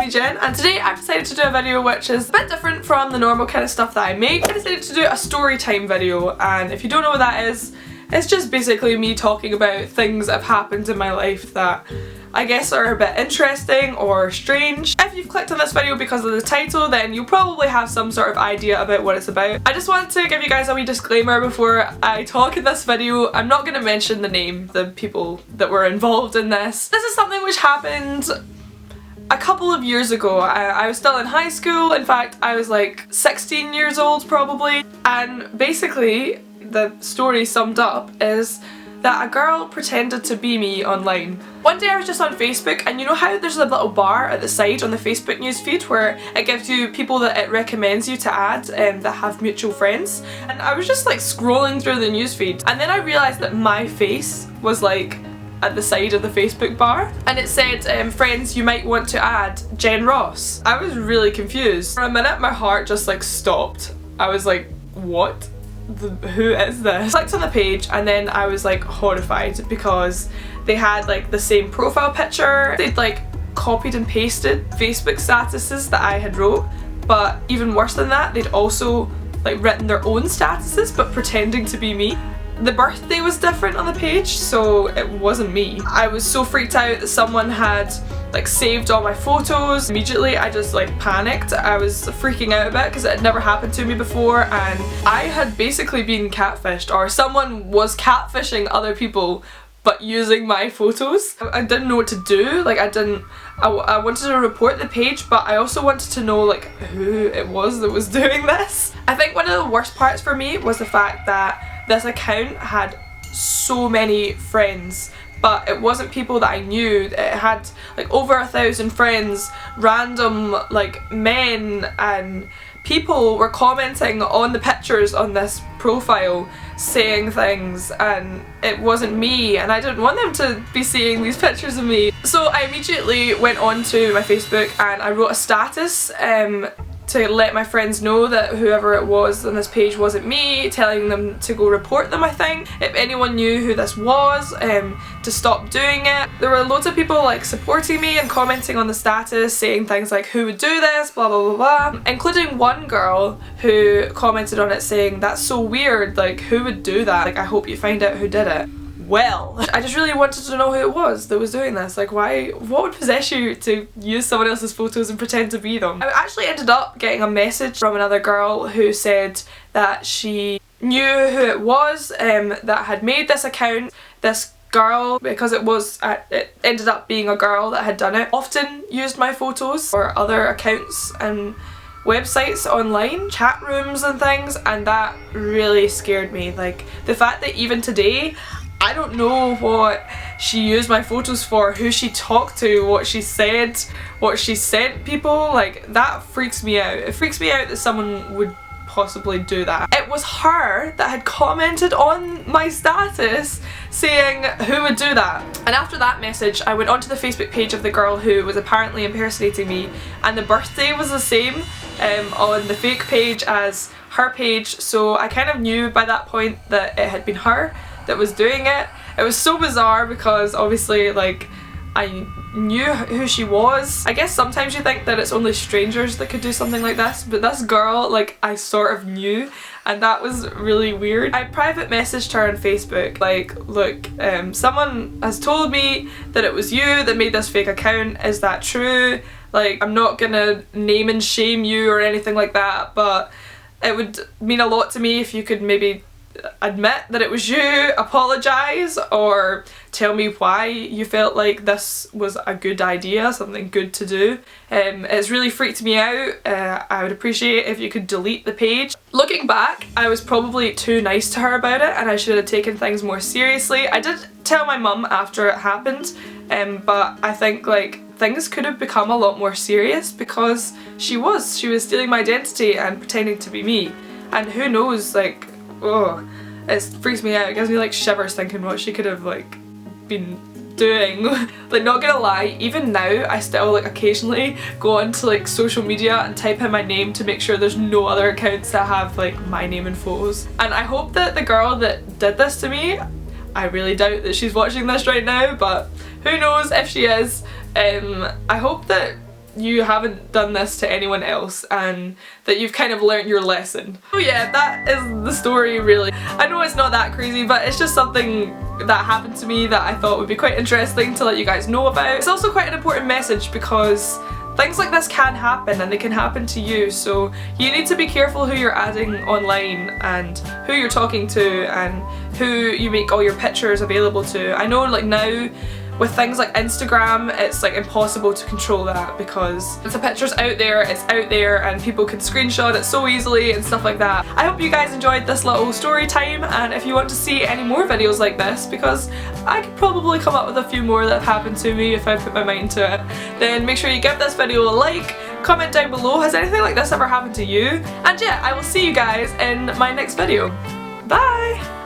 me Jen, and today I've decided to do a video which is a bit different from the normal kind of stuff that I make. I decided to do a story time video, and if you don't know what that is, it's just basically me talking about things that have happened in my life that I guess are a bit interesting or strange. If you've clicked on this video because of the title, then you'll probably have some sort of idea about what it's about. I just want to give you guys a wee disclaimer before I talk in this video. I'm not going to mention the name, the people that were involved in this. This is something which happened a couple of years ago. I was still in high school. In fact, I was like 16 years old probably. And basically, the story summed up is that a girl pretended to be me online. One day I was just on Facebook, and you know how there's a little bar at the side on the Facebook newsfeed where it gives you people that it recommends you to add that have mutual friends? And I was just like scrolling through the newsfeed, and then I realised that my face was like at the side of the Facebook bar, and it said friends you might want to add Jen Ross. I was really confused. For a minute my heart just like stopped. I was like, what? Who is this? I clicked on the page and then I was like horrified because they had like the same profile picture. They'd like copied and pasted Facebook statuses that I had wrote, but even worse than that, they'd also like written their own statuses but pretending to be me. The birthday was different on the page, so it wasn't me. I was so freaked out that someone had like saved all my photos. Immediately I just like panicked. I was freaking out a bit because it had never happened to me before, and I had basically been catfished, or someone was catfishing other people but using my photos. I didn't know what to do. Like I wanted to report the page, but I also wanted to know like who it was that was doing this. I think one of the worst parts for me was the fact that this account had so many friends, but it wasn't people that I knew. It had like over 1,000 friends, random like men, and people were commenting on the pictures on this profile saying things, and it wasn't me, and I didn't want them to be seeing these pictures of me. So I immediately went on to my Facebook and I wrote a status to let my friends know that whoever it was on this page wasn't me, telling them to go report them, I think. If anyone knew who this was, to stop doing it. There were loads of people like supporting me and commenting on the status, saying things like who would do this, blah blah blah blah, including one girl who commented on it saying that's so weird, like who would do that, like I hope you find out who did it. Well, I just really wanted to know who it was that was doing this. Like why, what would possess you to use someone else's photos and pretend to be them? I actually ended up getting a message from another girl who said that she knew who it was that had made this account. This girl, because it ended up being a girl that had done it, often used my photos for other accounts and websites online, chat rooms and things, and that really scared me. Like the fact that even today I don't know what she used my photos for, who she talked to, what she said, what she sent people, like that freaks me out. It freaks me out that someone would possibly do that. It was her that had commented on my status saying who would do that. And after that message I went onto the Facebook page of the girl who was apparently impersonating me, and the birthday was the same on the fake page as her page, so I kind of knew by that point that it had been her that was doing it. It was so bizarre because obviously like I knew who she was. I guess sometimes you think that it's only strangers that could do something like this, but this girl like I sort of knew, and that was really weird. I private messaged her on Facebook like, look, someone has told me that it was you that made this fake account, is that true? Like I'm not gonna name and shame you or anything like that, but it would mean a lot to me if you could maybe admit that it was you, apologise, or tell me why you felt like this was a good idea, something good to do. It's really freaked me out. I would appreciate if you could delete the page. Looking back, I was probably too nice to her about it and I should have taken things more seriously. I did tell my mum after it happened, but I think like things could have become a lot more serious because she was stealing my identity and pretending to be me, and who knows, like, oh, it freaks me out. It gives me like shivers thinking what she could have like been doing. Like not gonna lie, even now I still like occasionally go onto like social media and type in my name to make sure there's no other accounts that have like my name and photos. And I hope that the girl that did this to me, I really doubt that she's watching this right now, but who knows if she is, I hope that you haven't done this to anyone else and that you've kind of learnt your lesson. Oh yeah, that is the story really. I know it's not that crazy, but it's just something that happened to me that I thought would be quite interesting to let you guys know about. It's also quite an important message because things like this can happen and they can happen to you, so you need to be careful who you're adding online and who you're talking to and who you make all your pictures available to. I know like now with things like Instagram it's like impossible to control that because if the picture's out there, it's out there and people can screenshot it so easily and stuff like that. I hope you guys enjoyed this little story time, and if you want to see any more videos like this, because I could probably come up with a few more that have happened to me if I put my mind to it, then make sure you give this video a like, comment down below, has anything like this ever happened to you? And yeah, I will see you guys in my next video. Bye!